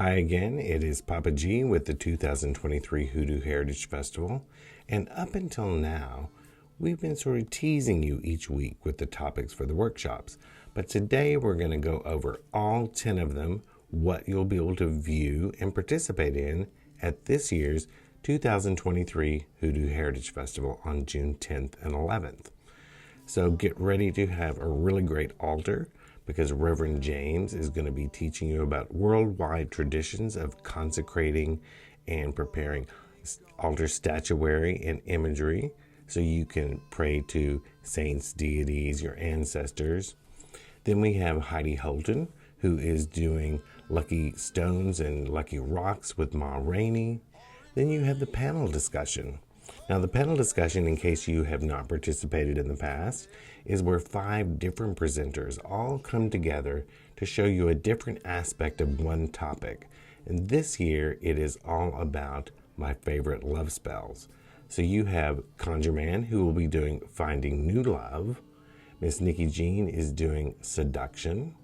Hi again, it is Papa G with the 2023 Hoodoo Heritage Festival, and up until now, we've been sort of teasing you each week with the topics for the workshops, but today we're going to go over all 10 of them, what you'll be able to view and participate in at this year's 2023 Hoodoo Heritage Festival on June 10th and 11th. So get ready to have a really great altar, because Reverend James is going to be teaching you about worldwide traditions of consecrating and preparing altar statuary and imagery so you can pray to saints, deities, your ancestors. Then we have Heidi Holton, who is doing lucky stones and lucky rocks with Ma Rainey. Then you have the panel discussion. Now, the panel discussion, in case you have not participated in the past, is where 5 different presenters all come together to show you a different aspect of one topic. And this year, it is all about my favorite love spells. So you have Conjure Man, who will be doing Finding New Love. Miss Nikki Jean is doing Seduction.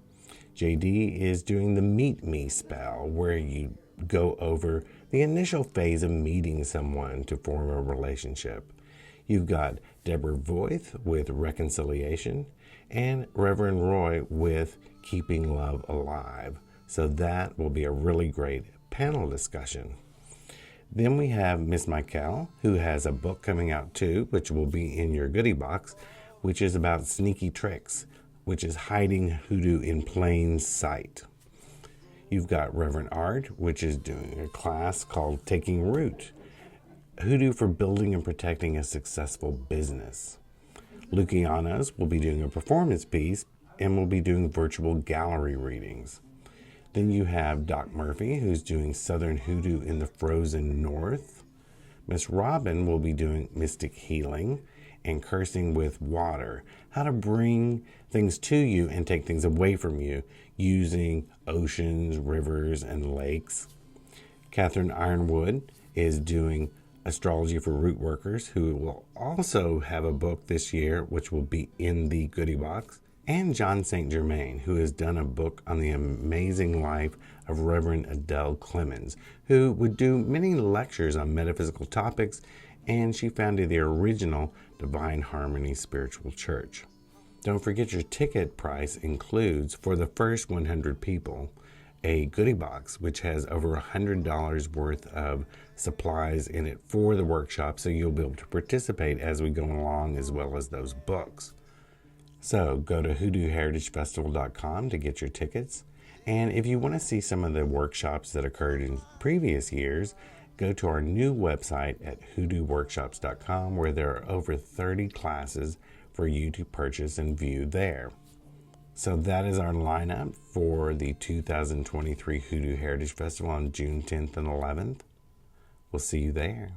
JD is doing the Meet Me spell, where you go over the initial phase of meeting someone to form a relationship. You've got Deborah Voith with Reconciliation and Reverend Roy with Keeping Love Alive. So that will be a really great panel discussion. Then we have Miss Michael, who has a book coming out too, which will be in your goodie box, which is about sneaky tricks, which is hiding hoodoo in plain sight. You've got Reverend Art, which is doing a class called Taking Root, Hoodoo for Building and Protecting a Successful Business. Lucianos will be doing a performance piece and will be doing virtual gallery readings. Then you have Doc Murphy, who's doing Southern Hoodoo in the Frozen North. Miss Robin will be doing Mystic Healing and Cursing with Water, how to bring things to you and take things away from you using oceans, rivers, and lakes. Catherine Ironwood is doing Astrology for Root Workers, who will also have a book this year, which will be in the goodie box. And John St. Germain, who has done a book on the amazing life of Reverend Adele Clemens, who would do many lectures on metaphysical topics, and she founded the original Divine Harmony Spiritual Church. Don't forget your ticket price includes, for the first 100 people, a goodie box, which has over $100 worth of supplies in it for the workshop, so you'll be able to participate as we go along, as well as those books. So go to hoodooheritagefestival.com to get your tickets. And if you want to see some of the workshops that occurred in previous years, go to our new website at hoodooworkshops.com, where there are over 30 classes for you to purchase and view there. So that is our lineup for the 2023 Hoodoo Heritage Festival on June 10th and 11th. We'll see you there.